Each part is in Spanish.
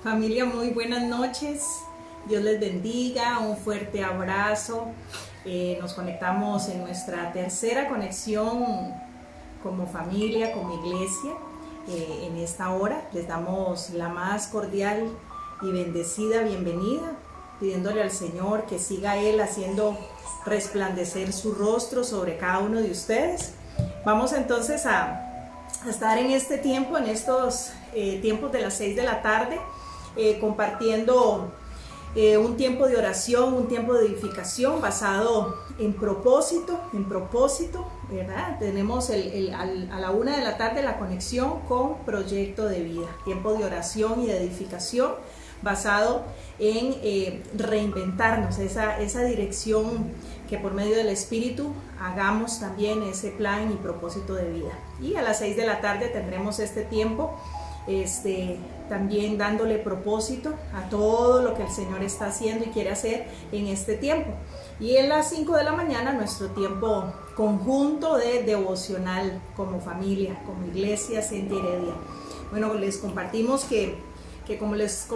Familia, muy buenas noches. Dios les bendiga, un fuerte abrazo. Nos conectamos en nuestra tercera conexión como familia, como iglesia. En esta hora les damos la más cordial y bendecida bienvenida, pidiéndole al Señor que siga Él haciendo resplandecer su rostro sobre cada uno de ustedes. Vamos entonces a estar en este tiempo, en estos tiempos de las 6 de la tarde, compartiendo un tiempo de oración, un tiempo de edificación basado en propósito, ¿verdad? Tenemos a la 1 de la tarde la conexión con Proyecto de Vida, tiempo de oración y de edificación basado en reinventarnos, esa dirección que por medio del Espíritu hagamos también ese plan y propósito de vida. Y a las 6 de la tarde tendremos este tiempo también dándole propósito a todo lo que el Señor está haciendo y quiere hacer en este tiempo. Y en las 5 de la mañana nuestro tiempo conjunto de devocional como familia, como iglesia Centia Heredia. Bueno, les compartimos que como les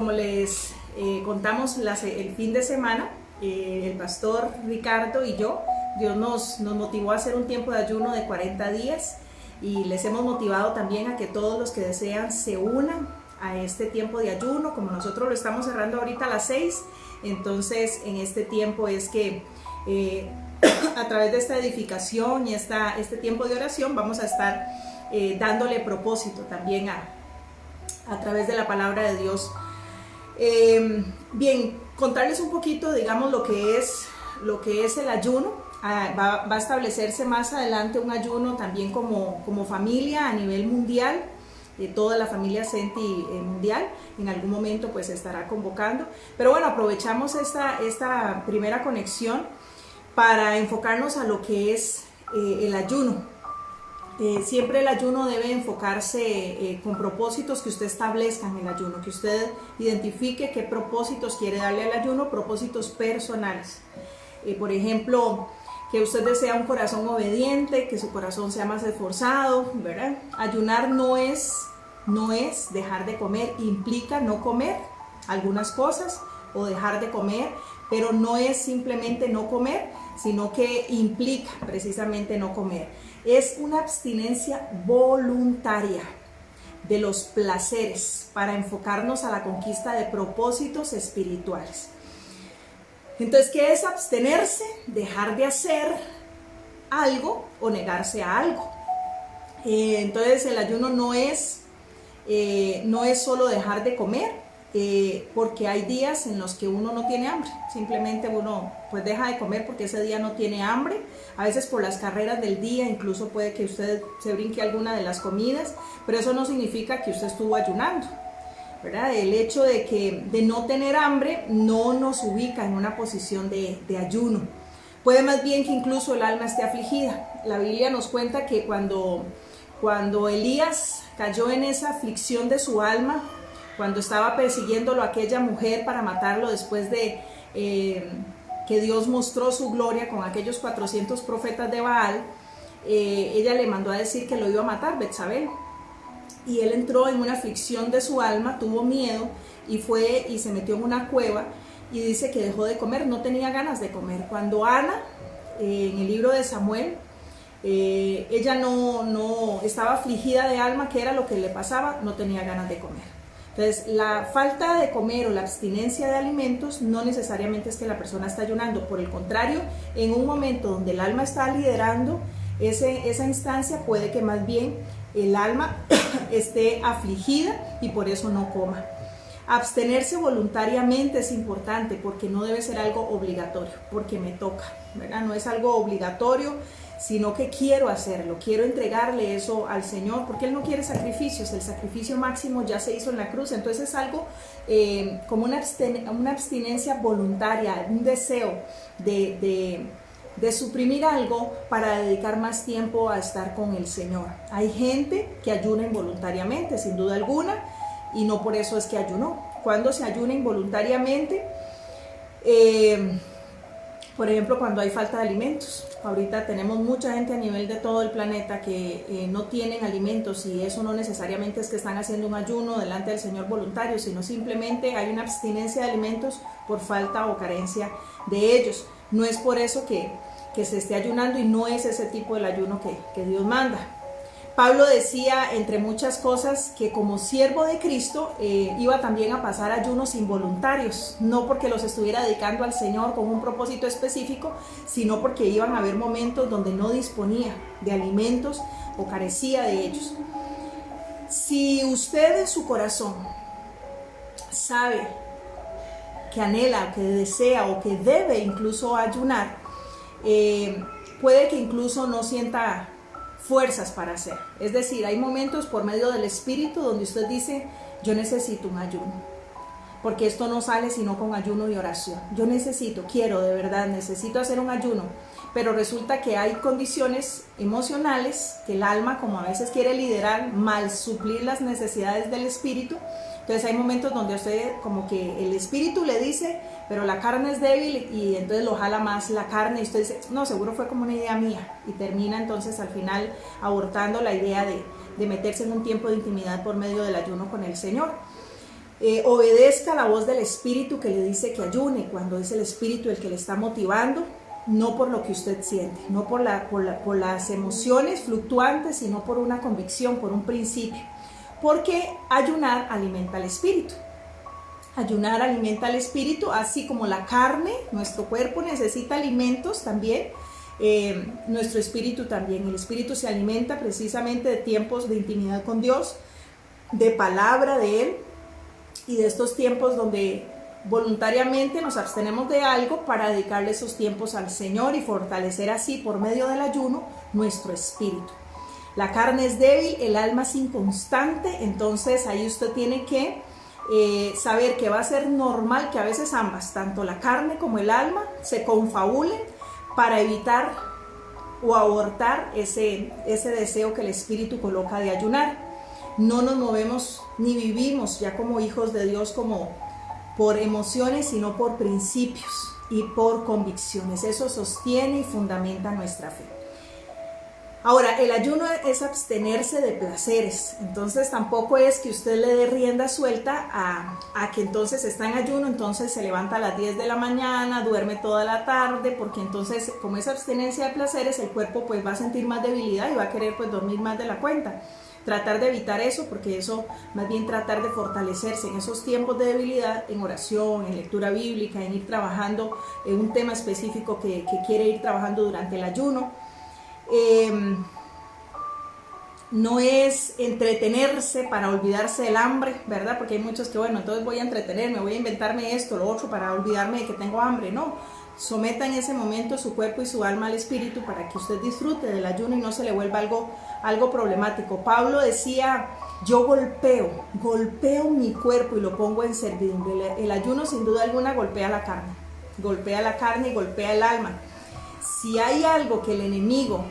contamos el fin de semana, el pastor Ricardo y yo, Dios nos motivó a hacer un tiempo de ayuno de 40 días y les hemos motivado también a que todos los que desean se unan a este tiempo de ayuno. Como nosotros lo estamos cerrando ahorita a las 6, entonces en este tiempo es que a través de esta edificación y este tiempo de oración vamos a estar dándole propósito también a través de la palabra de Dios. Bien, contarles un poquito, digamos, lo que es el ayuno. Va a establecerse más adelante un ayuno también como familia a nivel mundial, toda la familia Centi mundial, en algún momento pues estará convocando, pero bueno, aprovechamos esta primera conexión para enfocarnos a lo que es el ayuno. Siempre el ayuno debe enfocarse con propósitos que usted establezca en el ayuno, que usted identifique qué propósitos quiere darle al ayuno, propósitos personales. Por ejemplo, que usted desea un corazón obediente, que su corazón sea más esforzado, ¿verdad? Ayunar no es dejar de comer, implica no comer algunas cosas o dejar de comer, pero no es simplemente no comer, sino que implica precisamente no comer. Es una abstinencia voluntaria de los placeres para enfocarnos a la conquista de propósitos espirituales. Entonces, ¿qué es abstenerse? Dejar de hacer algo o negarse a algo. Entonces, el ayuno no es solo dejar de comer, porque hay días en los que uno no tiene hambre. Simplemente uno pues deja de comer porque ese día no tiene hambre. A veces por las carreras del día, incluso puede que usted se brinque alguna de las comidas, pero eso no significa que usted estuvo ayunando, ¿verdad? El hecho de no tener hambre no nos ubica en una posición de ayuno. Puede más bien que incluso el alma esté afligida. La Biblia nos cuenta que cuando Elías cayó en esa aflicción de su alma, cuando estaba persiguiéndolo aquella mujer para matarlo después de que Dios mostró su gloria con aquellos 400 profetas de Baal, ella le mandó a decir que lo iba a matar, Betsabé. Y él entró en una aflicción de su alma, tuvo miedo y fue y se metió en una cueva y dice que dejó de comer, no tenía ganas de comer. Cuando Ana, en el libro de Samuel, ella no estaba afligida de alma, ¿qué era lo que le pasaba? No tenía ganas de comer. Entonces, la falta de comer o la abstinencia de alimentos no necesariamente es que la persona está ayunando, por el contrario, en un momento donde el alma está liderando esa instancia, puede que más bien el alma esté afligida y por eso no coma. Abstenerse voluntariamente es importante porque no debe ser algo obligatorio, porque me toca, ¿verdad? No es algo obligatorio, sino que quiero hacerlo, quiero entregarle eso al Señor, porque Él no quiere sacrificios, el sacrificio máximo ya se hizo en la cruz. Entonces es algo como una abstinencia voluntaria, un deseo de suprimir algo para dedicar más tiempo a estar con el Señor. Hay gente que ayuna involuntariamente, sin duda alguna, y no por eso es que ayunó. Cuando se ayuna involuntariamente, Por ejemplo, cuando hay falta de alimentos. Ahorita tenemos mucha gente a nivel de todo el planeta que no tienen alimentos, y eso no necesariamente es que están haciendo un ayuno delante del Señor voluntario, sino simplemente hay una abstinencia de alimentos por falta o carencia de ellos. No es por eso que se esté ayunando, y no es ese tipo de ayuno que Dios manda. Pablo decía, entre muchas cosas, que como siervo de Cristo iba también a pasar ayunos involuntarios, no porque los estuviera dedicando al Señor con un propósito específico, sino porque iban a haber momentos donde no disponía de alimentos o carecía de ellos. Si usted en su corazón sabe que anhela, que desea o que debe incluso ayunar, puede que incluso no sienta fuerzas para hacer. Es decir, hay momentos por medio del Espíritu donde usted dice, yo necesito un ayuno, porque esto no sale sino con ayuno y oración. Yo quiero de verdad, necesito hacer un ayuno, pero resulta que hay condiciones emocionales que el alma, como a veces quiere liderar, mal suplir las necesidades del Espíritu. Entonces hay momentos donde usted como que el Espíritu le dice, pero la carne es débil, y entonces lo jala más la carne, y usted dice, no, seguro fue como una idea mía, y termina entonces al final abortando la idea de meterse en un tiempo de intimidad por medio del ayuno con el Señor. Obedezca la voz del Espíritu que le dice que ayune, cuando es el Espíritu el que le está motivando, no por lo que usted siente, no por las emociones fluctuantes, sino por una convicción, por un principio. Porque ayunar alimenta al espíritu. Ayunar alimenta al espíritu, así como la carne, nuestro cuerpo necesita alimentos también, nuestro espíritu también. El espíritu se alimenta precisamente de tiempos de intimidad con Dios, de palabra de Él, y de estos tiempos donde voluntariamente nos abstenemos de algo para dedicarle esos tiempos al Señor y fortalecer así por medio del ayuno nuestro espíritu. La carne es débil, el alma es inconstante, entonces ahí usted tiene que saber que va a ser normal que a veces ambas, tanto la carne como el alma, se confabulen para evitar o abortar ese deseo que el Espíritu coloca de ayunar. No nos movemos ni vivimos ya como hijos de Dios como por emociones, sino por principios y por convicciones. Eso sostiene y fundamenta nuestra fe. Ahora, el ayuno es abstenerse de placeres, entonces tampoco es que usted le dé rienda suelta a que entonces está en ayuno, entonces se levanta a las 10 de la mañana, duerme toda la tarde, porque entonces como es abstenencia de placeres, el cuerpo pues va a sentir más debilidad y va a querer pues dormir más de la cuenta. Tratar de evitar eso, porque eso, más bien tratar de fortalecerse en esos tiempos de debilidad, en oración, en lectura bíblica, en ir trabajando en un tema específico que quiere ir trabajando durante el ayuno. No es entretenerse para olvidarse del hambre, ¿verdad? Porque hay muchos que, bueno, entonces voy a entretenerme, voy a inventarme esto, lo otro para olvidarme de que tengo hambre. No, someta en ese momento su cuerpo y su alma al Espíritu para que usted disfrute del ayuno y no se le vuelva algo problemático. Pablo decía, yo golpeo mi cuerpo y lo pongo en servidumbre. El ayuno sin duda alguna golpea la carne y golpea el alma. Si hay algo que el enemigo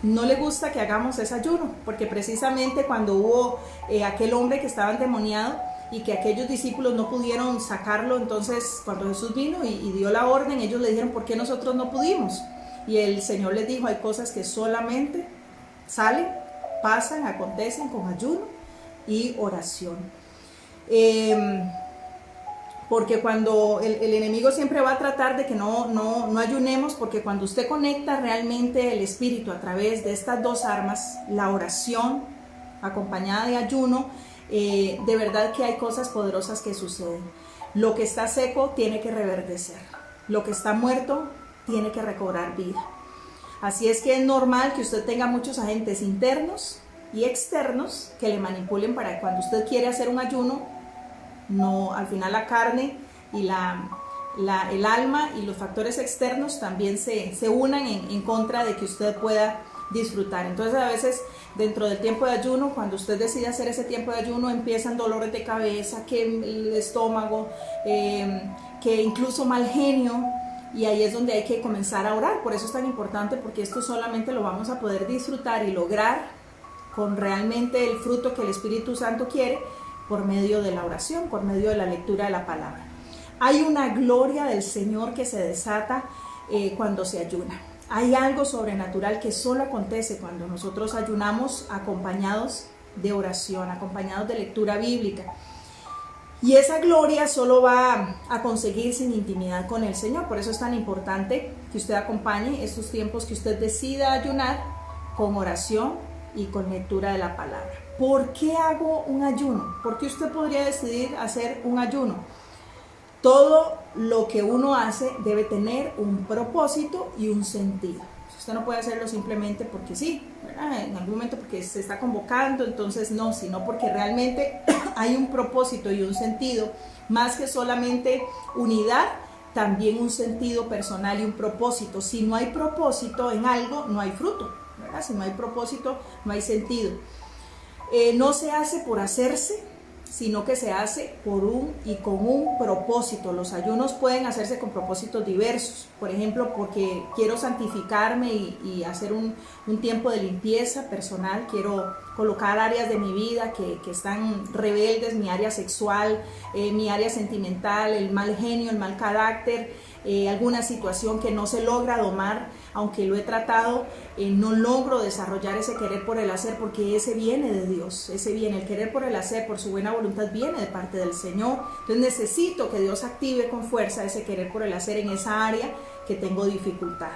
no le gusta que hagamos es ayuno, porque precisamente cuando hubo aquel hombre que estaba endemoniado y que aquellos discípulos no pudieron sacarlo, entonces cuando Jesús vino y dio la orden, ellos le dijeron, ¿por qué nosotros no pudimos? Y el Señor les dijo, hay cosas que solamente salen, pasan, acontecen con ayuno y oración. Porque cuando el enemigo siempre va a tratar de que no ayunemos, porque cuando usted conecta realmente el espíritu a través de estas dos armas, la oración acompañada de ayuno, de verdad que hay cosas poderosas que suceden. Lo que está seco tiene que reverdecer, lo que está muerto tiene que recobrar vida. Así es que es normal que usted tenga muchos agentes internos y externos que le manipulen para que cuando usted quiere hacer un ayuno, no, al final la carne y el alma y los factores externos también se unan en contra de que usted pueda disfrutar. Entonces a veces dentro del tiempo de ayuno, cuando usted decide hacer ese tiempo de ayuno, empiezan dolores de cabeza, que el estómago, que incluso mal genio, y ahí es donde hay que comenzar a orar. Por eso es tan importante, porque esto solamente lo vamos a poder disfrutar y lograr con realmente el fruto que el Espíritu Santo quiere, por medio de la oración, por medio de la lectura de la palabra. Hay una gloria del Señor que se desata cuando se ayuna. Hay algo sobrenatural que solo acontece cuando nosotros ayunamos acompañados de oración, acompañados de lectura bíblica. Y esa gloria solo va a conseguirse en intimidad con el Señor. Por eso es tan importante que usted acompañe estos tiempos que usted decida ayunar con oración y con lectura de la palabra. ¿Por qué hago un ayuno? ¿Por qué usted podría decidir hacer un ayuno? Todo lo que uno hace debe tener un propósito y un sentido. Usted no puede hacerlo simplemente porque sí, ¿verdad? En algún momento porque se está convocando, entonces no, sino porque realmente hay un propósito y un sentido, más que solamente unidad, también un sentido personal y un propósito. Si no hay propósito en algo, no hay fruto, ¿verdad? Si no hay propósito, no hay sentido. No se hace por hacerse, sino que se hace por un y con un propósito. Los ayunos pueden hacerse con propósitos diversos, por ejemplo, porque quiero santificarme y hacer un tiempo de limpieza personal, quiero colocar áreas de mi vida que están rebeldes, mi área sexual, mi área sentimental, el mal genio, el mal carácter, alguna situación que no se logra domar, aunque lo he tratado, no logro desarrollar ese querer por el hacer, porque ese viene de Dios, ese viene, el querer por el hacer, por su buena voluntad, viene de parte del Señor. Entonces necesito que Dios active con fuerza ese querer por el hacer en esa área que tengo dificultad.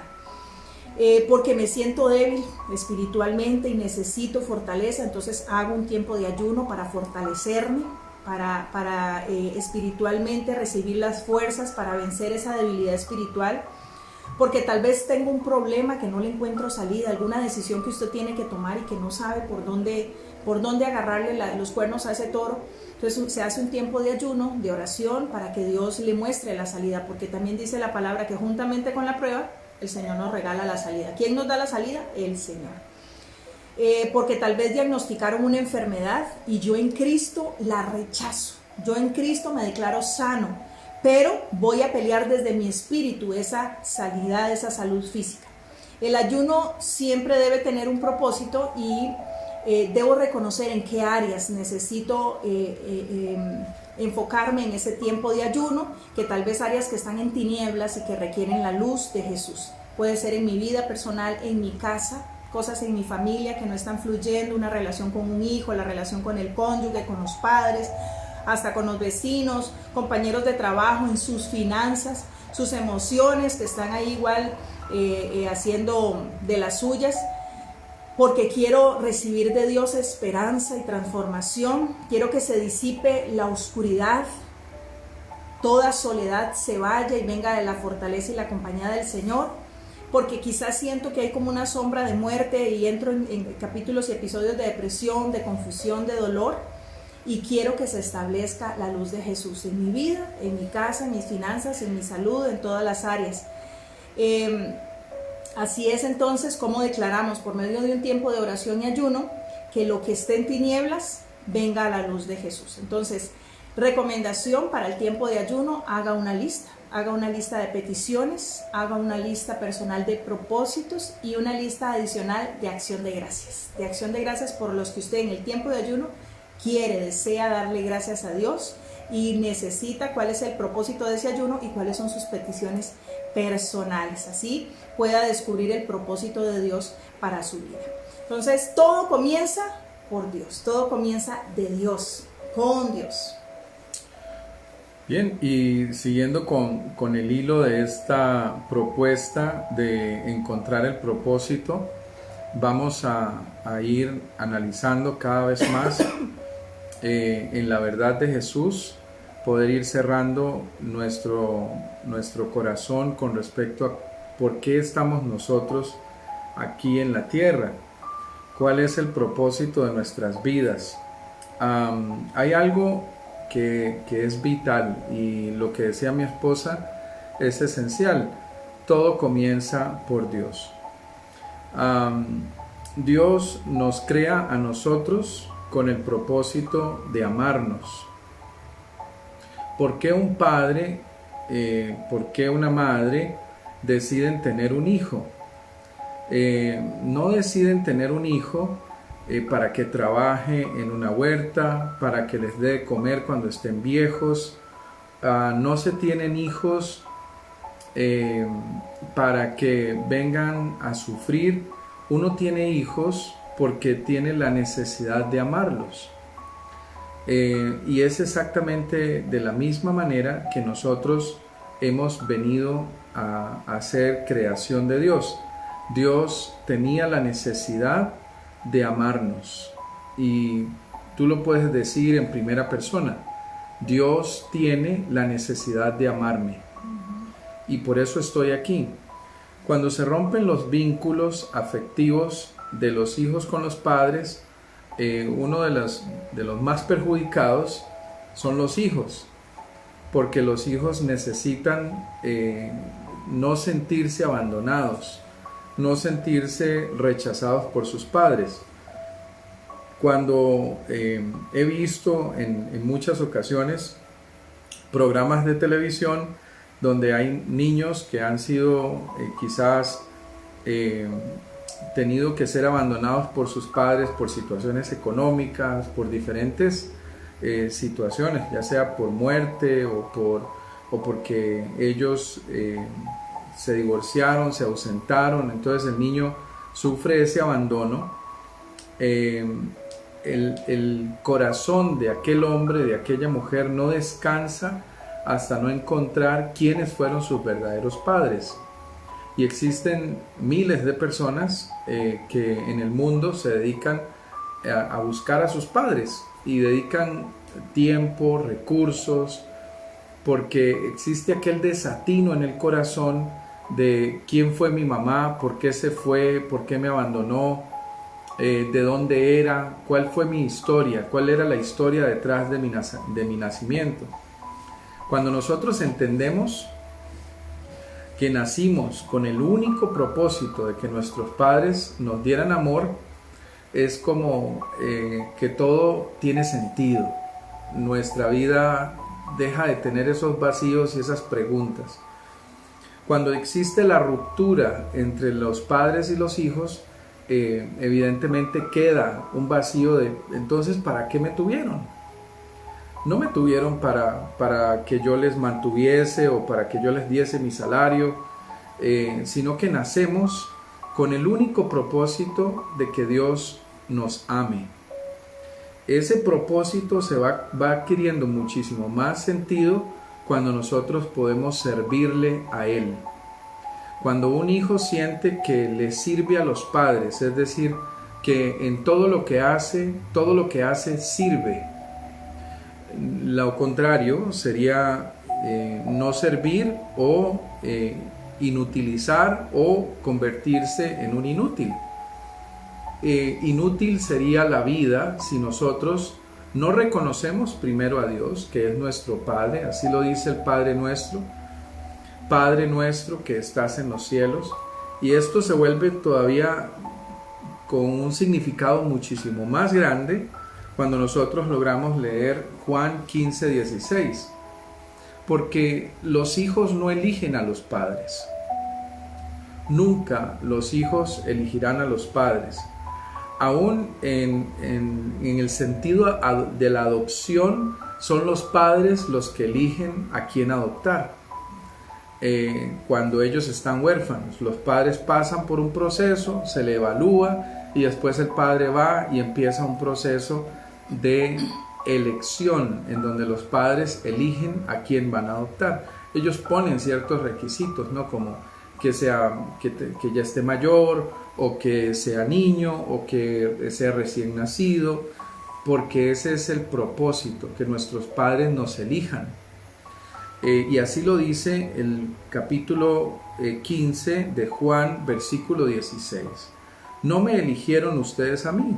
Porque me siento débil espiritualmente y necesito fortaleza, entonces hago un tiempo de ayuno para fortalecerme, para espiritualmente recibir las fuerzas para vencer esa debilidad espiritual. Porque tal vez tengo un problema que no le encuentro salida, alguna decisión que usted tiene que tomar y que no sabe por dónde agarrarle los cuernos a ese toro. Entonces se hace un tiempo de ayuno, de oración, para que Dios le muestre la salida, porque también dice la palabra que juntamente con la prueba, el Señor nos regala la salida. ¿Quién nos da la salida? El Señor. Porque tal vez diagnosticaron una enfermedad y yo en Cristo la rechazo. Yo en Cristo me declaro sano, pero voy a pelear desde mi espíritu esa sanidad, esa salud física. El ayuno siempre debe tener un propósito y debo reconocer en qué áreas necesito enfocarme en ese tiempo de ayuno, que tal vez áreas que están en tinieblas y que requieren la luz de Jesús. Puede ser en mi vida personal, en mi casa, cosas en mi familia que no están fluyendo, una relación con un hijo, la relación con el cónyuge, con los padres, hasta con los vecinos, compañeros de trabajo, en sus finanzas, sus emociones que están ahí igual haciendo de las suyas, porque quiero recibir de Dios esperanza y transformación. Quiero que se disipe la oscuridad, toda soledad se vaya y venga de la fortaleza y la compañía del Señor, porque quizás siento que hay como una sombra de muerte y entro en capítulos y episodios de depresión, de confusión, de dolor. Y quiero que se establezca la luz de Jesús en mi vida, en mi casa, en mis finanzas, en mi salud, en todas las áreas. Así es entonces como declaramos por medio de un tiempo de oración y ayuno que lo que esté en tinieblas venga a la luz de Jesús. Entonces, recomendación para el tiempo de ayuno: haga una lista de peticiones, haga una lista personal de propósitos y una lista adicional de acción de gracias por los que usted en el tiempo de ayuno desea darle gracias a Dios y necesita cuál es el propósito de ese ayuno y cuáles son sus peticiones personales. Así pueda descubrir el propósito de Dios para su vida. Entonces, todo comienza por Dios, todo comienza de Dios, con Dios. Bien, y siguiendo con el hilo de esta propuesta de encontrar el propósito, vamos a ir analizando cada vez más en la verdad de Jesús, poder ir cerrando nuestro corazón con respecto a por qué estamos nosotros aquí en la tierra, cuál es el propósito de nuestras vidas. Hay algo que es vital, y lo que decía mi esposa es esencial: todo comienza por Dios. Dios nos crea a nosotros con el propósito de amarnos. ¿Por qué un padre, por qué una madre deciden tener un hijo? No deciden tener un hijo para que trabaje en una huerta, para que les dé de comer cuando estén viejos. No se tienen hijos para que vengan a sufrir. Uno tiene hijos porque tiene la necesidad de amarlos. Y es exactamente de la misma manera que nosotros hemos venido a ser creación de Dios. Dios tenía la necesidad de amarnos, y tú lo puedes decir en primera persona: Dios tiene la necesidad de amarme, y por eso estoy aquí. Cuando se rompen los vínculos afectivos de los hijos con los padres, uno de los más perjudicados son los hijos, porque los hijos necesitan no sentirse abandonados, no sentirse rechazados por sus padres. Cuando he visto en muchas ocasiones programas de televisión donde hay niños que han sido quizás tenido que ser abandonados por sus padres por situaciones económicas, por diferentes situaciones, ya sea por muerte o porque ellos se divorciaron, se ausentaron, entonces el niño sufre ese abandono. El corazón de aquel hombre, de aquella mujer, no descansa hasta no encontrar quiénes fueron sus verdaderos padres. Y existen miles de personas que en el mundo se dedican a buscar a sus padres, y dedican tiempo, recursos, porque existe aquel desatino en el corazón de quién fue mi mamá, por qué se fue, por qué me abandonó, de dónde era, cuál fue mi historia, cuál era la historia detrás de mi nacimiento. Cuando nosotros entendemos que nacimos con el único propósito de que nuestros padres nos dieran amor, es como que todo tiene sentido. Nuestra vida deja de tener esos vacíos y esas preguntas. Cuando existe la ruptura entre los padres y los hijos, evidentemente queda un vacío de, entonces, ¿para qué me tuvieron? No me tuvieron para que yo les mantuviese o para que yo les diese mi salario, sino que nacemos con el único propósito de que Dios nos ame. Ese propósito se va adquiriendo muchísimo más sentido cuando nosotros podemos servirle a Él. Cuando un hijo siente que le sirve a los padres, es decir, que en todo lo que hace sirve. Lo contrario sería no servir o inutilizar o convertirse en un inútil. Inútil sería la vida si nosotros no reconocemos primero a Dios, que es nuestro Padre. Así lo dice el Padre nuestro que estás en los cielos, y esto se vuelve todavía con un significado muchísimo más grande cuando nosotros logramos leer Juan 15:16, porque los hijos no eligen a los padres. Nunca los hijos elegirán a los padres. Aún en el sentido de la adopción, son los padres los que eligen a quién adoptar. Cuando ellos están huérfanos, los padres pasan por un proceso, se le evalúa, y después el padre va y empieza un proceso de elección en donde los padres eligen a quién van a adoptar. Ellos ponen ciertos requisitos, ¿no? Como que ya esté mayor, o que sea niño, o que sea recién nacido, porque ese es el propósito, que nuestros padres nos elijan. Y así lo dice el capítulo 15 de Juan, versículo 16. No me eligieron ustedes a mí,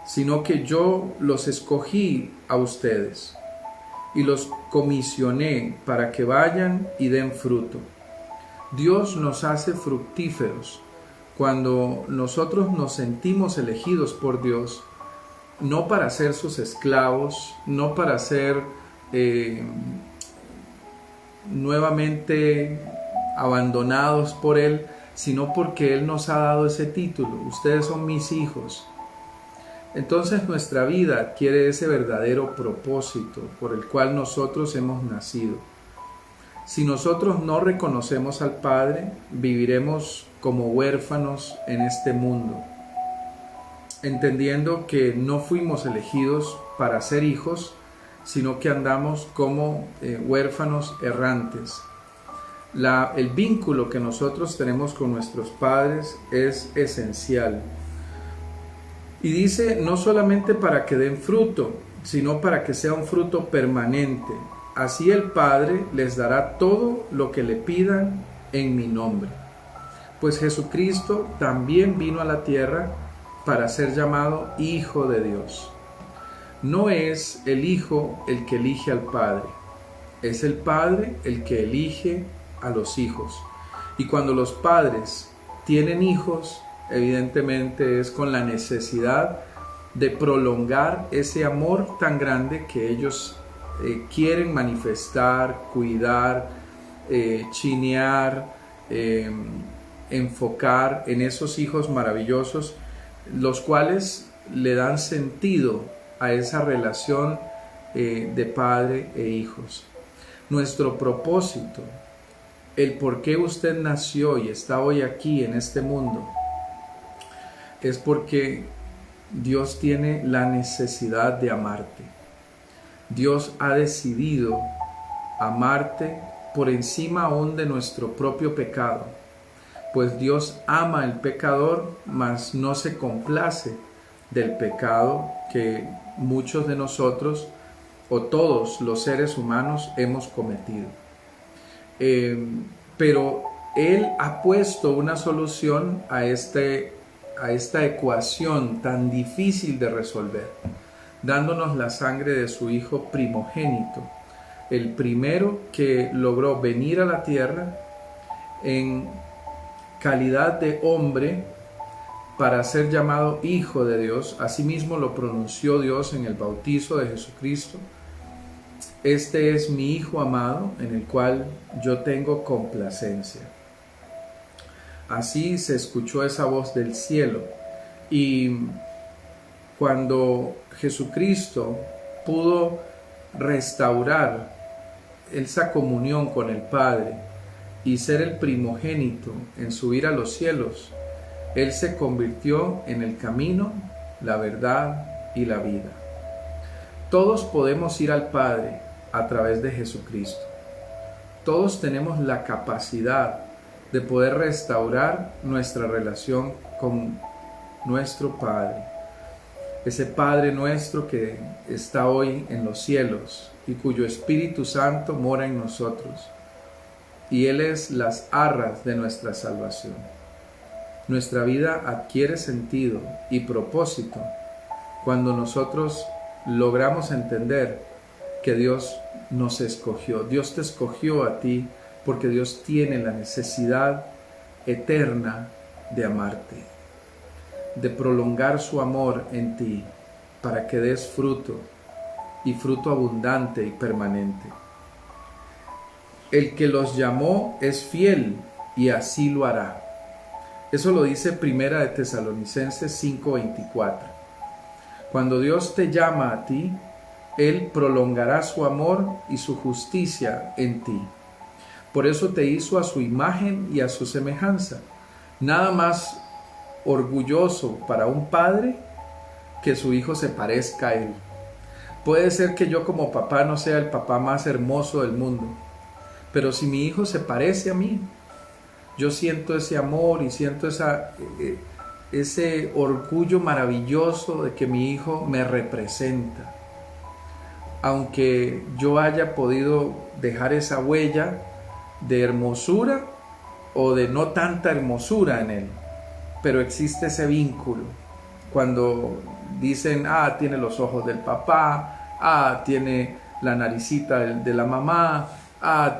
sino que yo los escogí a ustedes y los comisioné para que vayan y den fruto. Dios nos hace fructíferos cuando nosotros nos sentimos elegidos por Dios, no para ser sus esclavos, no para ser nuevamente abandonados por Él, sino porque Él nos ha dado ese título: ustedes son mis hijos. Entonces nuestra vida adquiere ese verdadero propósito por el cual nosotros hemos nacido. Si nosotros no reconocemos al Padre, viviremos como huérfanos en este mundo, entendiendo que no fuimos elegidos para ser hijos, sino que andamos como huérfanos errantes. El vínculo que nosotros tenemos con nuestros padres es esencial. Y dice, no solamente para que den fruto, sino para que sea un fruto permanente. Así el Padre les dará todo lo que le pidan en mi nombre. Pues Jesucristo también vino a la tierra para ser llamado Hijo de Dios. No es el Hijo el que elige al Padre, es el Padre el que elige a los hijos. Y cuando los padres tienen hijos, evidentemente es con la necesidad de prolongar ese amor tan grande que ellos quieren manifestar, cuidar, chinear, enfocar en esos hijos maravillosos, los cuales le dan sentido a esa relación de padre e hijos. Nuestro propósito, el por qué usted nació y está hoy aquí en este mundo, es porque Dios tiene la necesidad de amarte. Dios ha decidido amarte por encima aún de nuestro propio pecado, pues Dios ama al pecador, mas no se complace del pecado que muchos de nosotros o todos los seres humanos hemos cometido. Pero Él ha puesto una solución a esta ecuación tan difícil de resolver, dándonos la sangre de su Hijo primogénito, el primero que logró venir a la tierra en calidad de hombre para ser llamado Hijo de Dios. Asimismo lo pronunció Dios en el bautizo de Jesucristo. Este es mi Hijo amado, en el cual yo tengo complacencia. Así se escuchó esa voz del cielo. Y cuando Jesucristo pudo restaurar esa comunión con el Padre y ser el primogénito en subir a los cielos, Él se convirtió en el camino, la verdad y la vida. Todos podemos ir al Padre a través de Jesucristo. Todos tenemos la capacidad de poder restaurar nuestra relación con nuestro Padre. Ese Padre nuestro que está hoy en los cielos y cuyo Espíritu Santo mora en nosotros. Y Él es las arras de nuestra salvación. Nuestra vida adquiere sentido y propósito cuando nosotros logramos entender que Dios nos escogió. Dios te escogió a ti porque Dios tiene la necesidad eterna de amarte, de prolongar su amor en ti para que des fruto y fruto abundante y permanente. El que los llamó es fiel y así lo hará. Eso lo dice Primera de Tesalonicenses 5:24. Cuando Dios te llama a ti, Él prolongará su amor y su justicia en ti. Por eso te hizo a su imagen y a su semejanza. Nada más orgulloso para un padre que su hijo se parezca a él. Puede ser que yo como papá no sea el papá más hermoso del mundo, pero si mi hijo se parece a mí, yo siento ese amor y siento ese orgullo maravilloso de que mi hijo me representa. Aunque yo haya podido dejar esa huella de hermosura o de no tanta hermosura en él, pero existe ese vínculo. Cuando dicen, tiene los ojos del papá, tiene la naricita de la mamá,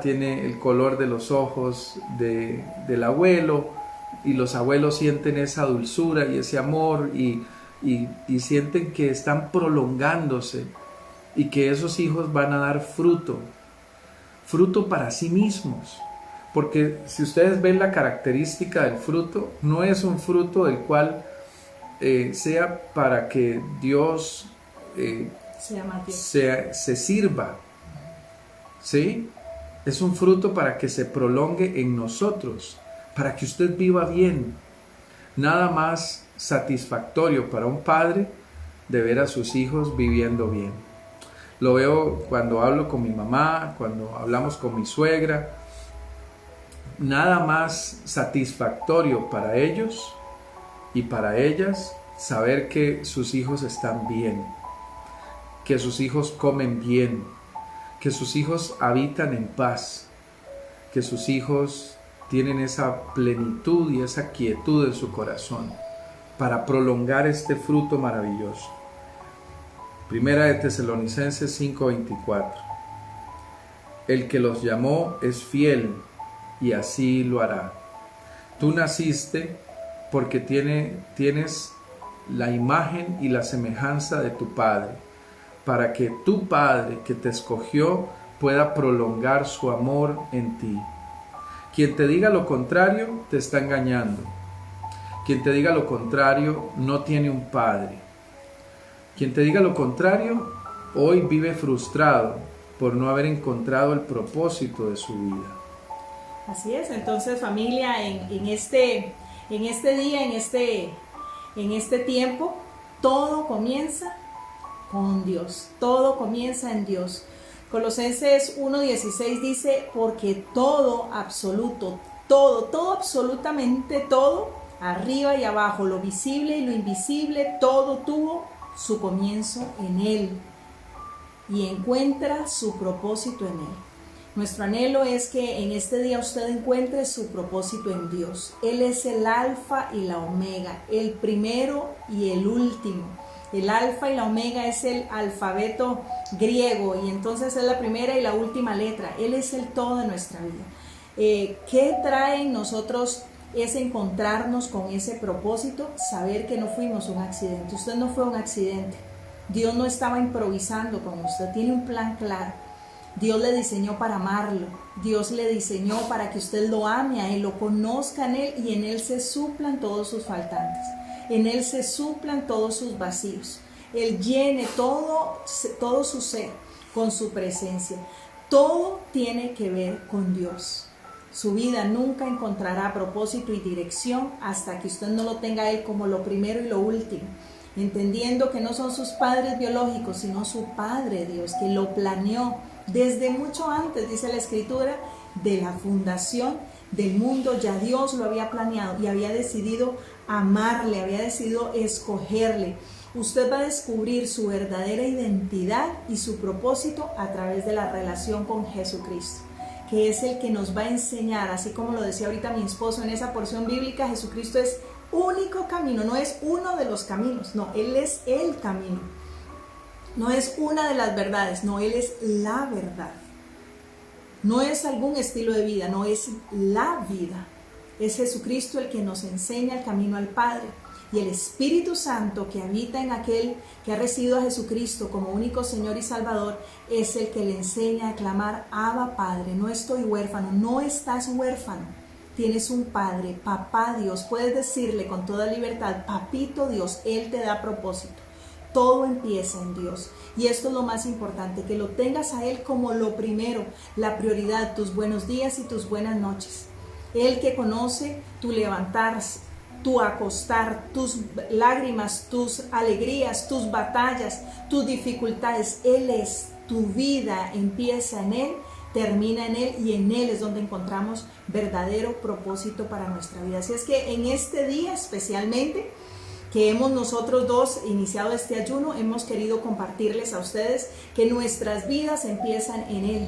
tiene el color de los ojos del abuelo, y los abuelos sienten esa dulzura y ese amor y sienten que están prolongándose y que esos hijos van a dar fruto para sí mismos. Porque si ustedes ven la característica del fruto, no es un fruto del cual sea para que Dios se sirva, ¿sí? Es un fruto para que se prolongue en nosotros, para que usted viva bien. Nada más satisfactorio para un padre de ver a sus hijos viviendo bien. Lo veo cuando hablo con mi mamá, cuando hablamos con mi suegra. Nada más satisfactorio para ellos y para ellas saber que sus hijos están bien, que sus hijos comen bien, que sus hijos habitan en paz, que sus hijos tienen esa plenitud y esa quietud en su corazón para prolongar este fruto maravilloso. Primera de Tesalonicenses 5:24. El que los llamó es fiel y así lo hará. Tú naciste porque tienes la imagen y la semejanza de tu Padre, para que tu Padre que te escogió pueda prolongar su amor en ti. Quien te diga lo contrario te está engañando. Quien te diga lo contrario no tiene un Padre. Quien te diga lo contrario hoy vive frustrado por no haber encontrado el propósito de su vida. Así es, entonces familia, en este día, en este tiempo, todo comienza con Dios, todo comienza en Dios. Colosenses 1:16 dice, porque todo, absolutamente todo, arriba y abajo, lo visible y lo invisible, todo tuvo su comienzo en Él y encuentra su propósito en Él. Nuestro anhelo es que en este día usted encuentre su propósito en Dios. Él es el alfa y la omega, el primero y el último. El alfa y la omega es el alfabeto griego y entonces es la primera y la última letra. Él es el todo de nuestra vida. ¿Qué trae en nosotros? Es encontrarnos con ese propósito, saber que no fuimos un accidente. Usted no fue un accidente. Dios no estaba improvisando con usted, tiene un plan claro. Dios le diseñó para amarlo, Dios le diseñó para que usted lo ame a Él, lo conozca en Él y en Él se suplan todos sus faltantes, en Él se suplan todos sus vacíos. Él llene todo su ser con su presencia. Todo tiene que ver con Dios. Su vida nunca encontrará propósito y dirección hasta que usted no lo tenga a Él como lo primero y lo último, entendiendo que no son sus padres biológicos, sino su Padre Dios, que lo planeó desde mucho antes, dice la Escritura, de la fundación del mundo. Ya Dios lo había planeado y había decidido amarle, había decidido escogerle. Usted va a descubrir su verdadera identidad y su propósito a través de la relación con Jesucristo, que es el que nos va a enseñar, así como lo decía ahorita mi esposo en esa porción bíblica, Jesucristo es único camino, no es uno de los caminos, no, Él es el camino. No es una de las verdades, no, Él es la verdad. No es algún estilo de vida, no, es la vida. Es Jesucristo el que nos enseña el camino al Padre. Y el Espíritu Santo que habita en aquel que ha recibido a Jesucristo como único Señor y Salvador es el que le enseña a clamar, Abba Padre, no estoy huérfano, no estás huérfano. Tienes un Padre, Papá Dios, puedes decirle con toda libertad, Papito Dios, Él te da propósito. Todo empieza en Dios y esto es lo más importante, que lo tengas a Él como lo primero, la prioridad, tus buenos días y tus buenas noches. Él que conoce tu levantarse, tu acostar, tus lágrimas, tus alegrías, tus batallas, tus dificultades. Él es, tu vida empieza en Él, termina en Él y en Él es donde encontramos verdadero propósito para nuestra vida. Así es que en este día especialmente, que hemos nosotros dos iniciado este ayuno, hemos querido compartirles a ustedes que nuestras vidas empiezan en Él.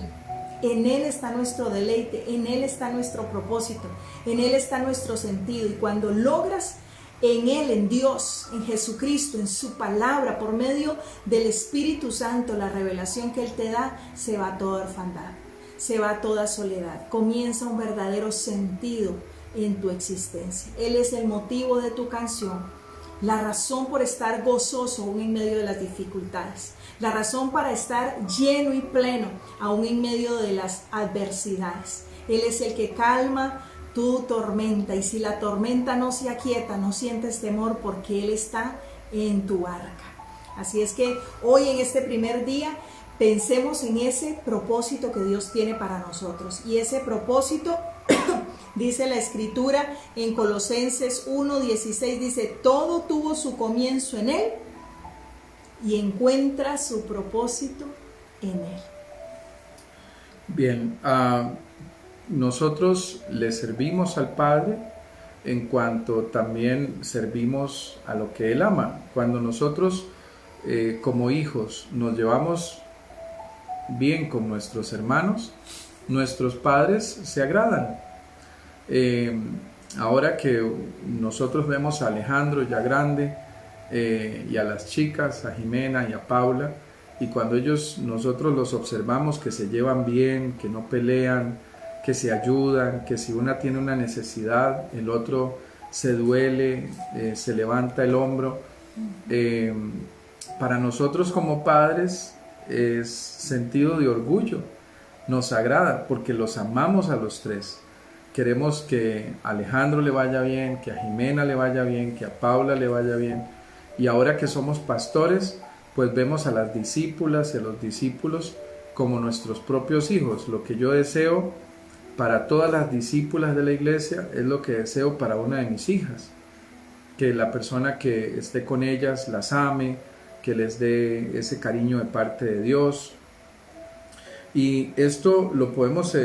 En Él está nuestro deleite, en Él está nuestro propósito, en Él está nuestro sentido. Y cuando logras en Él, en Dios, en Jesucristo, en su palabra, por medio del Espíritu Santo, la revelación que Él te da, se va toda orfandad, se va toda soledad. Comienza un verdadero sentido en tu existencia. Él es el motivo de tu canción. La razón por estar gozoso aún en medio de las dificultades. La razón para estar lleno y pleno aún en medio de las adversidades. Él es el que calma tu tormenta. Y si la tormenta no se aquieta, no sientes temor porque Él está en tu barca. Así es que hoy en este primer día, pensemos en ese propósito que Dios tiene para nosotros. Y ese propósito, dice la Escritura en Colosenses 1:16, dice, todo tuvo su comienzo en Él y encuentra su propósito en Él. Bien, nosotros le servimos al Padre en cuanto también servimos a lo que Él ama. Cuando nosotros como hijos nos llevamos bien con nuestros hermanos, nuestros padres se agradan. Ahora que nosotros vemos a Alejandro ya grande y a las chicas, a Jimena y a Paula, y cuando nosotros los observamos que se llevan bien, que no pelean, que se ayudan, que si una tiene una necesidad, el otro se duele, se levanta el hombro. Para nosotros como padres es sentido de orgullo, nos agrada porque los amamos a los tres. Queremos que a Alejandro le vaya bien, que a Jimena le vaya bien, que a Paula le vaya bien. Y ahora que somos pastores, pues vemos a las discípulas y a los discípulos como nuestros propios hijos. Lo que yo deseo para todas las discípulas de la iglesia es lo que deseo para una de mis hijas. Que la persona que esté con ellas las ame, que les dé ese cariño de parte de Dios. Y esto lo podemos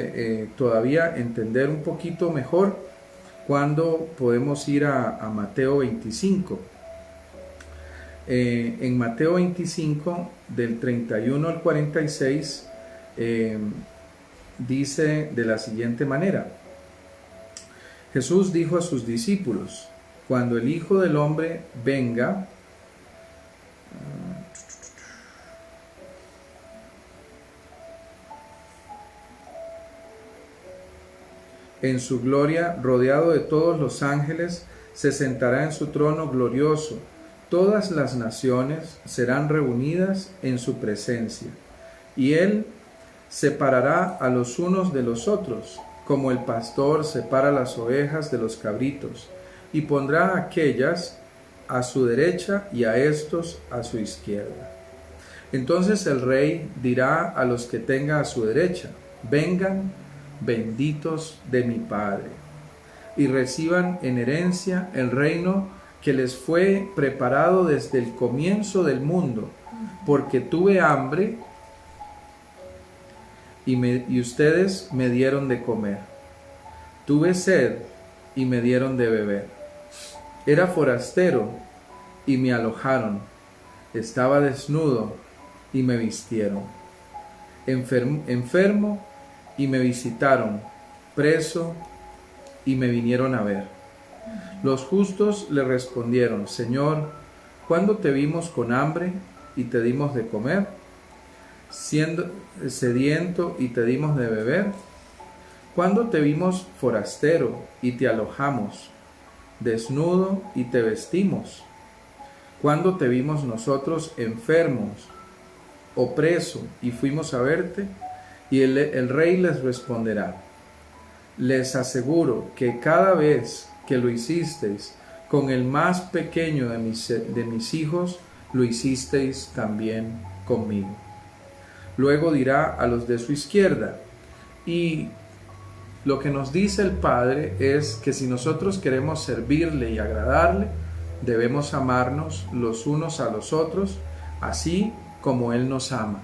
todavía entender un poquito mejor cuando podemos ir a Mateo 25. En Mateo 25, del 31 al 46, dice de la siguiente manera: Jesús dijo a sus discípulos, cuando el Hijo del Hombre venga, en su gloria, rodeado de todos los ángeles, se sentará en su trono glorioso. Todas las naciones serán reunidas en su presencia, y él separará a los unos de los otros, como el pastor separa las ovejas de los cabritos, y pondrá a aquellas a su derecha y a estos a su izquierda. Entonces el rey dirá a los que tenga a su derecha: vengan, benditos de mi Padre, y reciban en herencia el reino que les fue preparado desde el comienzo del mundo, porque tuve hambre y ustedes me dieron de comer, tuve sed y me dieron de beber, era forastero y me alojaron, estaba desnudo y me vistieron, enfermo y me visitaron, preso y me vinieron a ver. Los justos le respondieron: Señor, ¿cuándo te vimos con hambre y te dimos de comer? Siendo sediento y te dimos de beber. ¿Cuándo te vimos forastero y te alojamos, desnudo y te vestimos? ¿Cuándo te vimos nosotros enfermos o preso y fuimos a verte? Y el rey les responderá: les aseguro que cada vez que lo hicisteis con el más pequeño de mis hijos, lo hicisteis también conmigo. Luego dirá a los de su izquierda. Y lo que nos dice el Padre es que si nosotros queremos servirle y agradarle, debemos amarnos los unos a los otros, así como Él nos ama.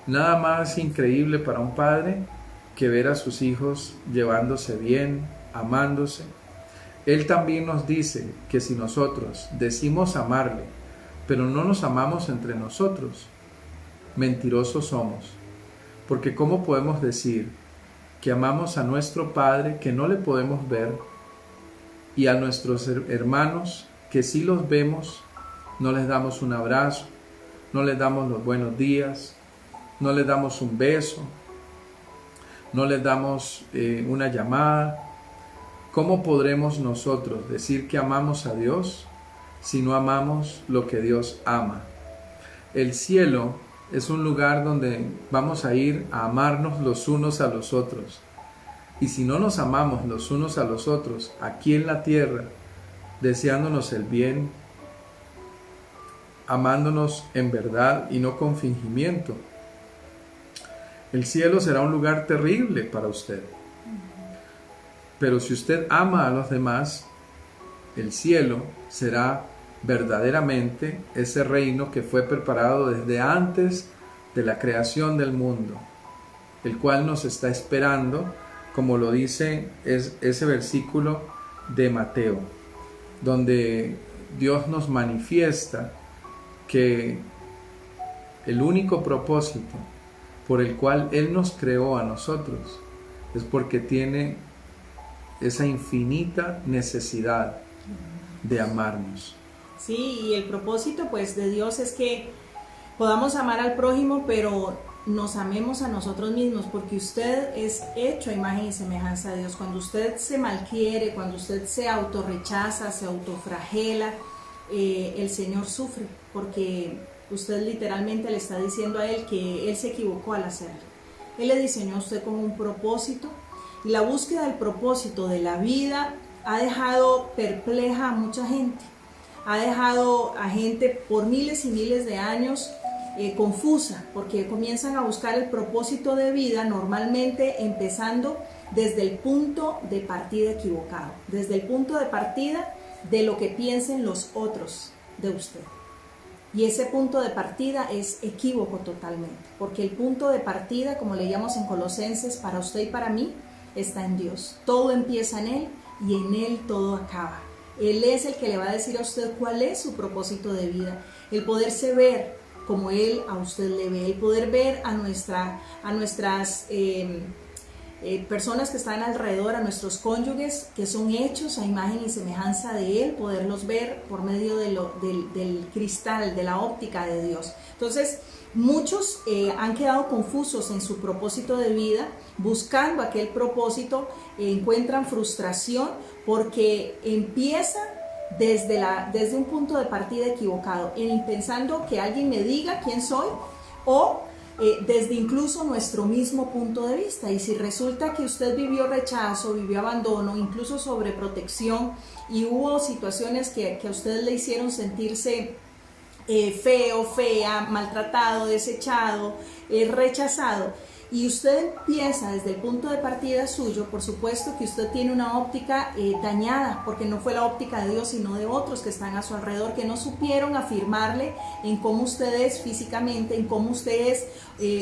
Nada más increíble para un padre que ver a sus hijos llevándose bien, amándose. Él también nos dice que si nosotros decimos amarle, pero no nos amamos entre nosotros, mentirosos somos. Porque ¿cómo podemos decir que amamos a nuestro Padre que no le podemos ver, y a nuestros hermanos que sí los vemos, no les damos un abrazo, no les damos los buenos días, no les damos un beso, no les damos una llamada? ¿Cómo podremos nosotros decir que amamos a Dios si no amamos lo que Dios ama? El cielo es un lugar donde vamos a ir a amarnos los unos a los otros. Y si no nos amamos los unos a los otros aquí en la tierra, deseándonos el bien, amándonos en verdad y no con fingimiento, el cielo será un lugar terrible para usted. Pero si usted ama a los demás, el cielo será verdaderamente ese reino que fue preparado desde antes de la creación del mundo, el cual nos está esperando, como lo dice ese versículo de Mateo, donde Dios nos manifiesta que el único propósito por el cual Él nos creó a nosotros es porque tiene esa infinita necesidad de amarnos. Sí, y el propósito pues de Dios es que podamos amar al prójimo, pero nos amemos a nosotros mismos, porque usted es hecho a imagen y semejanza de Dios. Cuando usted se malquiere, cuando usted se autorrechaza, se autoflagela, el Señor sufre, porque usted literalmente le está diciendo a Él que Él se equivocó al hacerlo. Él le diseñó a usted con un propósito, y la búsqueda del propósito de la vida ha dejado perpleja a mucha gente. Ha dejado a gente por miles y miles de años confusa, porque comienzan a buscar el propósito de vida normalmente empezando desde el punto de partida equivocado, desde el punto de partida de lo que piensen los otros de usted. Y ese punto de partida es equívoco totalmente, porque el punto de partida, como leíamos en Colosenses, para usted y para mí, está en Dios. Todo empieza en Él y en Él todo acaba. Él es el que le va a decir a usted cuál es su propósito de vida, el poderse ver como Él a usted le ve, el poder ver a nuestras personas que están alrededor, a nuestros cónyuges que son hechos a imagen y semejanza de Él, poderlos ver por medio del cristal, de la óptica de Dios. Entonces, muchos han quedado confusos en su propósito de vida, buscando aquel propósito, encuentran frustración porque empieza desde un punto de partida equivocado, en pensando que alguien me diga quién soy, o desde incluso nuestro mismo punto de vista. Y si resulta que usted vivió rechazo, vivió abandono, incluso sobreprotección, y hubo situaciones que a usted le hicieron sentirse feo, fea, maltratado, desechado, rechazado, y usted empieza desde el punto de partida suyo, por supuesto que usted tiene una óptica dañada, porque no fue la óptica de Dios, sino de otros que están a su alrededor, que no supieron afirmarle en cómo usted es físicamente, en cómo usted es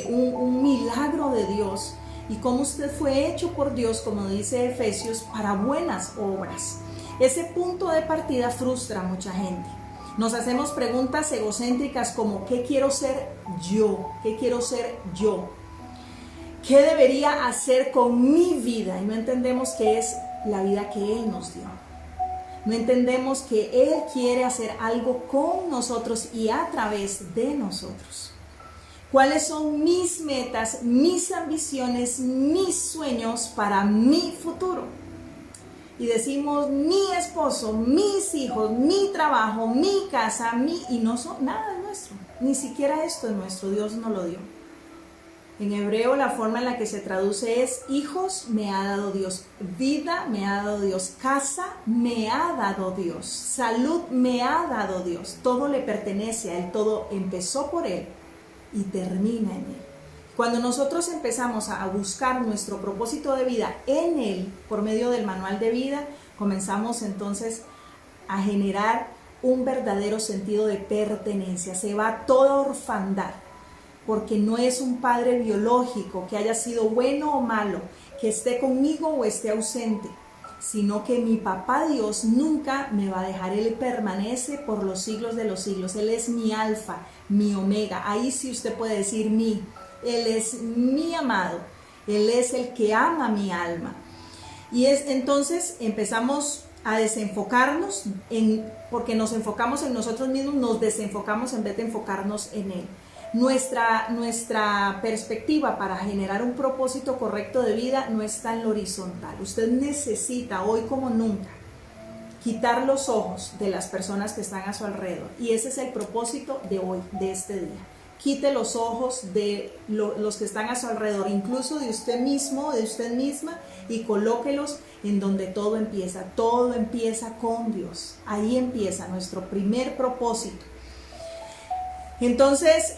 un milagro de Dios, y cómo usted fue hecho por Dios, como dice Efesios, para buenas obras. Ese punto de partida frustra a mucha gente. Nos hacemos preguntas egocéntricas como ¿qué quiero ser yo? ¿Qué quiero ser yo? ¿Qué debería hacer con mi vida? Y no entendemos qué es la vida que Él nos dio. No entendemos que Él quiere hacer algo con nosotros y a través de nosotros. ¿Cuáles son mis metas, mis ambiciones, mis sueños para mi futuro? Y decimos mi esposo, mis hijos, mi trabajo, mi casa, y no son nada de nuestro. Ni siquiera esto es nuestro, Dios nos lo dio. En hebreo la forma en la que se traduce es hijos me ha dado Dios, vida me ha dado Dios, casa me ha dado Dios, salud me ha dado Dios. Todo le pertenece a Él, todo empezó por Él y termina en Él. Cuando nosotros empezamos a buscar nuestro propósito de vida en Él, por medio del manual de vida, comenzamos entonces a generar un verdadero sentido de pertenencia. Se va toda orfandad, porque no es un padre biológico que haya sido bueno o malo, que esté conmigo o esté ausente, sino que mi papá Dios nunca me va a dejar. Él permanece por los siglos de los siglos. Él es mi alfa, mi omega. Ahí sí usted puede decir mi. Él es mi amado, Él es el que ama mi alma. Y entonces empezamos a desenfocarnos, porque nos enfocamos en nosotros mismos, nos desenfocamos en vez de enfocarnos en Él. Nuestra perspectiva para generar un propósito correcto de vida no está en lo horizontal. Usted necesita hoy como nunca quitar los ojos de las personas que están a su alrededor, y ese es el propósito de hoy, de este día. Quite los ojos de los que están a su alrededor, incluso de usted mismo, de usted misma, y colóquelos en donde todo empieza. Todo empieza con Dios. Ahí empieza nuestro primer propósito. Entonces,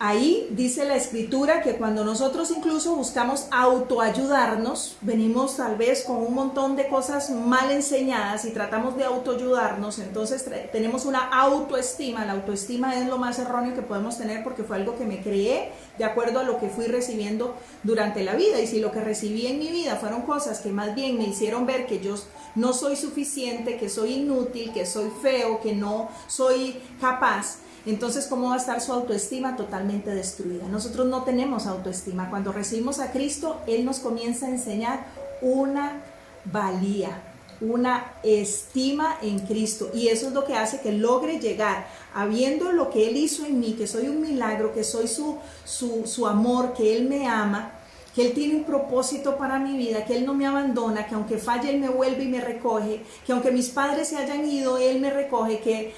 ahí dice la escritura que cuando nosotros incluso buscamos autoayudarnos, venimos tal vez con un montón de cosas mal enseñadas y tratamos de autoayudarnos, entonces tenemos una autoestima. La autoestima es lo más erróneo que podemos tener porque fue algo que me creé de acuerdo a lo que fui recibiendo durante la vida, y si lo que recibí en mi vida fueron cosas que más bien me hicieron ver que yo no soy suficiente, que soy inútil, que soy feo, que no soy capaz, entonces, ¿cómo va a estar su autoestima? Totalmente destruida. Nosotros no tenemos autoestima. Cuando recibimos a Cristo, Él nos comienza a enseñar una valía, una estima en Cristo. Y eso es lo que hace que logre llegar, habiendo lo que Él hizo en mí, que soy un milagro, que soy su amor, que Él me ama, que Él tiene un propósito para mi vida, que Él no me abandona, que aunque falle Él me vuelve y me recoge, que aunque mis padres se hayan ido, Él me recoge, que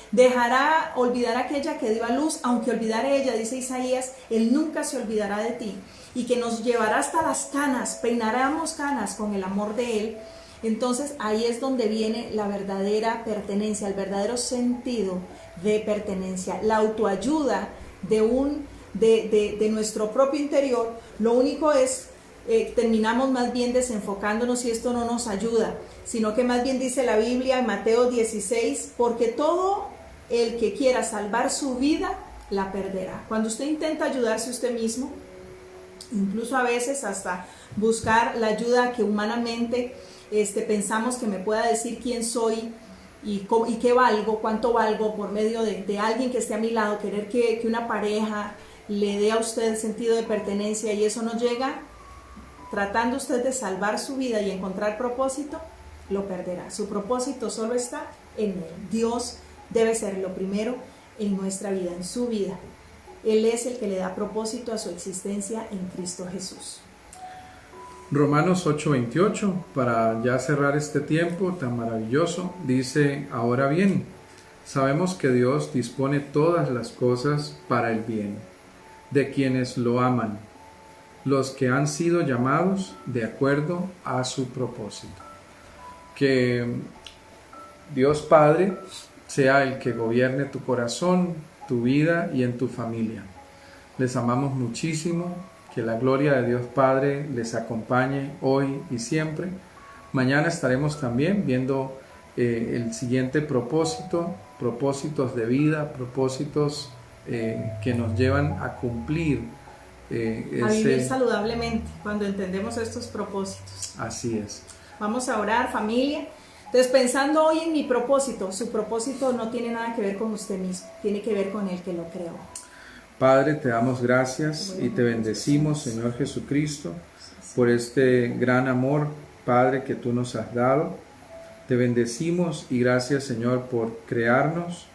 olvidará aquella que dio a luz, aunque olvidara ella, dice Isaías, Él nunca se olvidará de ti, y que nos llevará hasta las canas, peinaremos canas con el amor de Él. Entonces ahí es donde viene la verdadera pertenencia, el verdadero sentido de pertenencia, la autoayuda de nuestro propio interior. Lo único es terminamos más bien desenfocándonos y esto no nos ayuda, sino que más bien dice la Biblia en Mateo 16, porque todo el que quiera salvar su vida la perderá. Cuando usted intenta ayudarse a usted mismo, incluso a veces hasta buscar la ayuda que humanamente pensamos que me pueda decir quién soy y qué valgo, cuánto valgo por medio de alguien que esté a mi lado, querer que una pareja le dé a usted sentido de pertenencia, y eso no llega. Tratando usted de salvar su vida y encontrar propósito, lo perderá. Su propósito solo está en Él. Dios debe ser lo primero en nuestra vida, en su vida. Él es el que le da propósito a su existencia en Cristo Jesús. Romanos 8:28, para ya cerrar este tiempo tan maravilloso, dice: ahora bien, sabemos que Dios dispone todas las cosas para el bien de quienes lo aman, los que han sido llamados de acuerdo a su propósito. Que Dios Padre sea el que gobierne tu corazón, tu vida y en tu familia. Les amamos muchísimo. Que la gloria de Dios Padre les acompañe hoy y siempre. Mañana estaremos también viendo el siguiente propósito, propósitos de vida, propósitos que nos llevan a cumplir a vivir saludablemente cuando entendemos estos propósitos. Así es. Vamos a orar, familia. Entonces, pensando hoy en mi propósito, su propósito no tiene nada que ver con usted mismo, tiene que ver con el que lo creó. Padre, te damos gracias y te bendecimos, Señor Jesucristo, por este gran amor, Padre, que tú nos has dado. Te bendecimos y gracias, Señor, por crearnos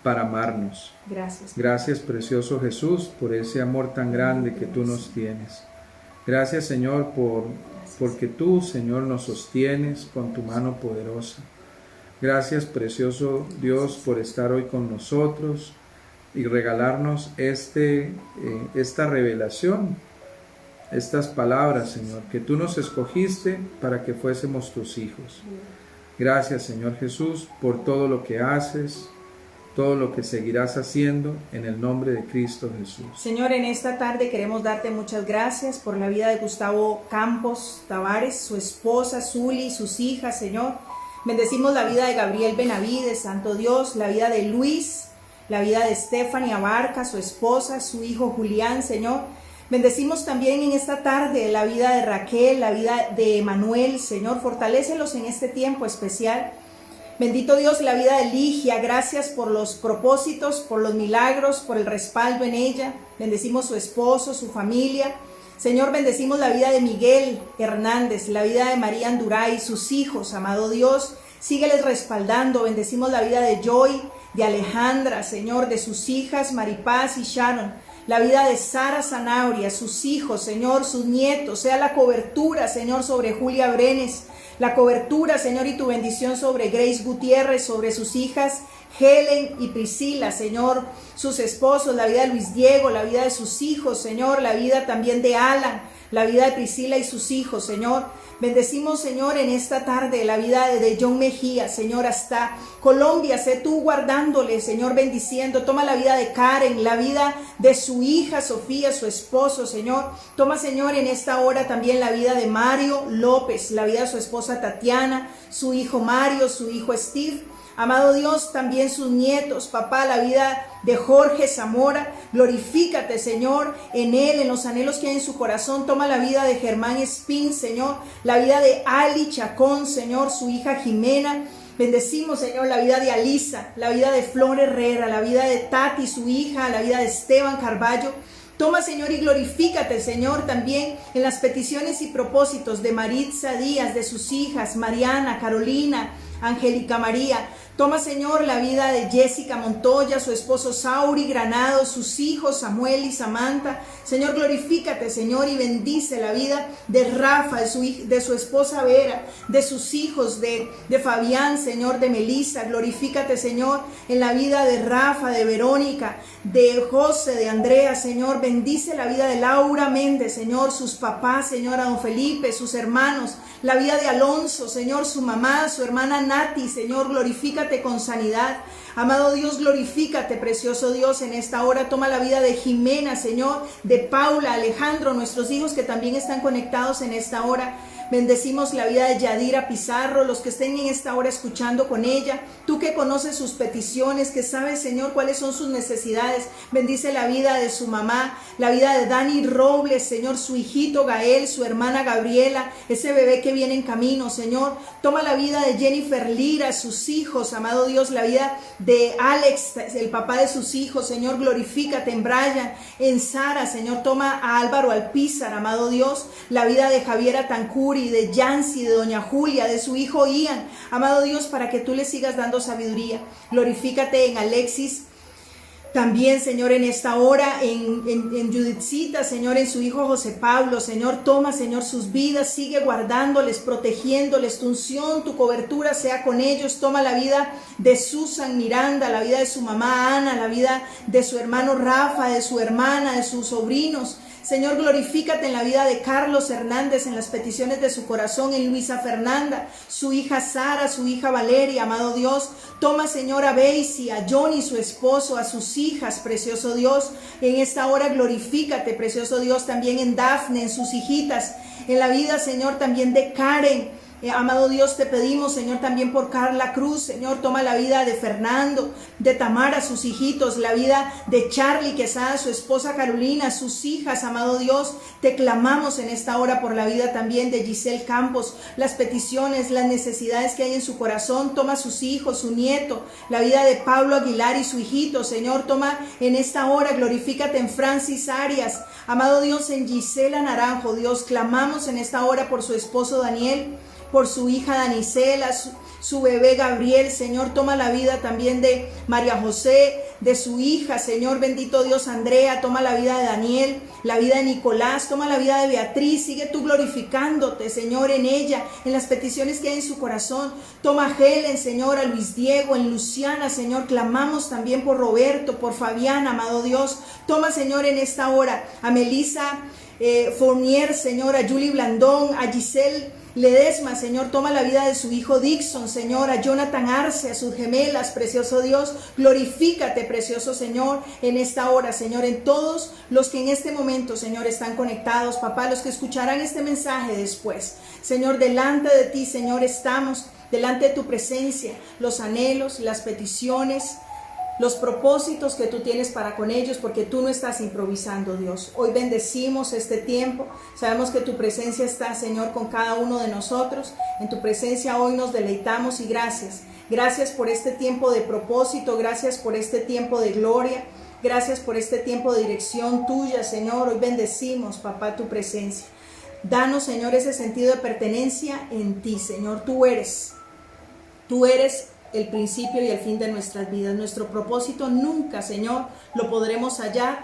para amarnos. Gracias. Gracias, precioso Jesús, por ese amor tan grande que tú nos tienes. Gracias, Señor, porque tú, Señor, nos sostienes con tu mano poderosa. Gracias, precioso Dios, por estar hoy con nosotros y regalarnos esta revelación, estas palabras, Señor, que tú nos escogiste para que fuésemos tus hijos. Gracias, Señor Jesús, por todo lo que haces, todo lo que seguirás haciendo, en el nombre de Cristo Jesús. Señor, en esta tarde queremos darte muchas gracias por la vida de Gustavo Campos Tavares, su esposa Zuli, sus hijas, Señor. Bendecimos la vida de Gabriel Benavides, Santo Dios, la vida de Luis, la vida de Stephanie Abarca, su esposa, su hijo Julián, Señor. Bendecimos también en esta tarde la vida de Raquel, la vida de Emanuel, Señor. Fortalécelos en este tiempo especial. Bendito Dios, la vida de Ligia. Gracias por los propósitos, por los milagros, por el respaldo en ella. Bendecimos su esposo, su familia. Señor, bendecimos la vida de Miguel Hernández, la vida de María Anduray, sus hijos. Amado Dios, sígueles respaldando. Bendecimos la vida de Joy, de Alejandra, Señor, de sus hijas Maripaz y Sharon, la vida de Sara Zanabria, sus hijos, Señor, sus nietos, sea la cobertura, Señor, sobre Julia Brenes, la cobertura, Señor, y tu bendición sobre Grace Gutiérrez, sobre sus hijas Helen y Priscila, Señor, sus esposos, la vida de Luis Diego, la vida de sus hijos, Señor, la vida también de Alan, la vida de Priscila y sus hijos, Señor. Bendecimos, Señor, en esta tarde la vida de John Mejía, Señor, hasta Colombia. Sé tú guardándole, Señor, bendiciendo. Toma la vida de Karen, la vida de su hija Sofía, su esposo, Señor. Toma, Señor, en esta hora también la vida de Mario López, la vida de su esposa Tatiana, su hijo Mario, su hijo Steve. Amado Dios, también sus nietos, papá, la vida de Jorge Zamora. Glorifícate, Señor, en él, en los anhelos que hay en su corazón. Toma la vida de Germán Espín, Señor, la vida de Ali Chacón, Señor, su hija Jimena. Bendecimos, Señor, la vida de Alisa, la vida de Flor Herrera, la vida de Tati, su hija, la vida de Esteban Carballo. Toma, Señor, y glorifícate, Señor, también en las peticiones y propósitos de Maritza Díaz, de sus hijas, Mariana, Carolina, Angélica María. Toma, Señor, la vida de Jessica Montoya, su esposo Sauri Granado, sus hijos Samuel y Samantha. Señor, glorifícate, Señor, y bendice la vida de Rafa, de su esposa Vera, de sus hijos, de Fabián, Señor, de Melissa. Glorifícate, Señor, en la vida de Rafa, de Verónica, de José, de Andrea, Señor. Bendice la vida de Laura Méndez, Señor, sus papás, Señor, a don Felipe, sus hermanos, la vida de Alonso, Señor, su mamá, su hermana Nati, Señor, glorifícate con sanidad. Amado Dios, glorifícate, precioso Dios, en esta hora. Toma la vida de Jimena, Señor, de Paula, Alejandro, nuestros hijos que también están conectados en esta hora. Bendecimos la vida de Yadira Pizarro, los que estén en esta hora escuchando con ella. Tú que conoces sus peticiones, que sabes, Señor, cuáles son sus necesidades. Bendice la vida de su mamá, la vida de Dani Robles, Señor, su hijito Gael, su hermana Gabriela, ese bebé que viene en camino, Señor. Toma la vida de Jennifer Lira, sus hijos, amado Dios, la vida de Alex, el papá de sus hijos, Señor, glorifícate en Brian, en Sara, Señor. Toma a Álvaro Alpizar, amado Dios, la vida de Javiera Tancuri, de Yancy, de doña Julia, de su hijo Ian, amado Dios, para que tú le sigas dando sabiduría. Glorifícate en Alexis, también, Señor, en esta hora, en Judithcita, Señor, en su hijo José Pablo, Señor. Toma, Señor, sus vidas, sigue guardándoles, protegiéndoles. Tu unción, tu cobertura sea con ellos. Toma la vida de Susan Miranda, la vida de su mamá Ana, la vida de su hermano Rafa, de su hermana, de sus sobrinos. Señor, glorifícate en la vida de Carlos Hernández, en las peticiones de su corazón, en Luisa Fernanda, su hija Sara, su hija Valeria, amado Dios. Toma, Señor, a Beisy, a Johnny, su esposo, a sus hijas, precioso Dios. En esta hora glorifícate, precioso Dios, también en Dafne, en sus hijitas, en la vida, Señor, también de Karen. Amado Dios, te pedimos, Señor, también por Carla Cruz, Señor, toma la vida de Fernando, de Tamara, sus hijitos, la vida de Charlie Quesada, su esposa Carolina, sus hijas, amado Dios. Te clamamos en esta hora por la vida también de Giselle Campos, las peticiones, las necesidades que hay en su corazón. Toma sus hijos, su nieto, la vida de Pablo Aguilar y su hijito, Señor. Toma en esta hora, glorifícate en Francis Arias, amado Dios, en Gisela Naranjo, Dios. Clamamos en esta hora por su esposo Daniel, por su hija Danicela, su bebé Gabriel, Señor. Toma la vida también de María José, de su hija, Señor, bendito Dios, Andrea. Toma la vida de Daniel, la vida de Nicolás. Toma la vida de Beatriz. Sigue tú glorificándote, Señor, en ella, en las peticiones que hay en su corazón. Toma a Helen, Señor, a Luis Diego, en Luciana, Señor. Clamamos también por Roberto, por Fabián, amado Dios. Toma, Señor, en esta hora a Melissa Fournier, Señor, a Julie Blandón, a Giselle Ledesma, Señor. Toma la vida de su hijo Dixon, Señor, a Jonathan Arce, a sus gemelas, precioso Dios. Glorifícate, precioso Señor, en esta hora, Señor, en todos los que en este momento, Señor, están conectados, papá, los que escucharán este mensaje después. Señor, delante de ti, Señor, estamos, delante de tu presencia, los anhelos, las peticiones, los propósitos que tú tienes para con ellos, porque tú no estás improvisando, Dios. Hoy bendecimos este tiempo. Sabemos que tu presencia está, Señor, con cada uno de nosotros. En tu presencia hoy nos deleitamos y gracias. Gracias por este tiempo de propósito. Gracias por este tiempo de gloria. Gracias por este tiempo de dirección tuya, Señor. Hoy bendecimos, papá, tu presencia. Danos, Señor, ese sentido de pertenencia en ti, Señor. Tú eres el principio y el fin de nuestras vidas. Nuestro propósito nunca, Señor, lo podremos hallar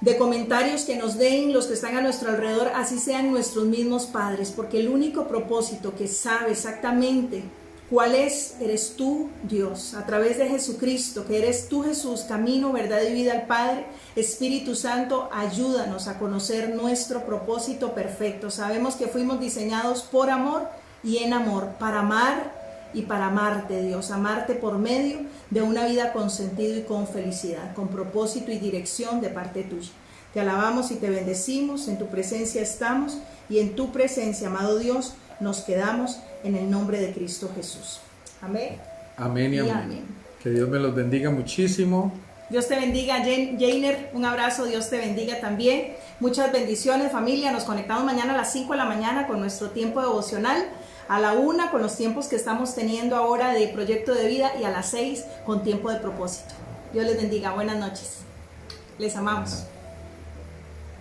de comentarios que nos den los que están a nuestro alrededor, así sean nuestros mismos padres, porque el único propósito que sabe exactamente ¿Cuál es? Eres tú, Dios, a través de Jesucristo, que eres tú, Jesús, camino, verdad y vida al Padre. Espíritu Santo, ayúdanos a conocer nuestro propósito perfecto. Sabemos que fuimos diseñados por amor y en amor, para amar y para amarte, Dios, amarte por medio de una vida con sentido y con felicidad, con propósito y dirección de parte tuya. Te alabamos y te bendecimos, en tu presencia estamos y en tu presencia, amado Dios, nos quedamos en el nombre de Cristo Jesús. Amén. Amén y amén. Amén. Que Dios me los bendiga muchísimo. Dios te bendiga, Jainer, un abrazo, Dios te bendiga también. Muchas bendiciones, familia. Nos conectamos mañana a las 5 de la mañana con nuestro tiempo devocional, a la 1 con los tiempos que estamos teniendo ahora de proyecto de vida y a las 6 con tiempo de propósito. Dios les bendiga, buenas noches. Les amamos.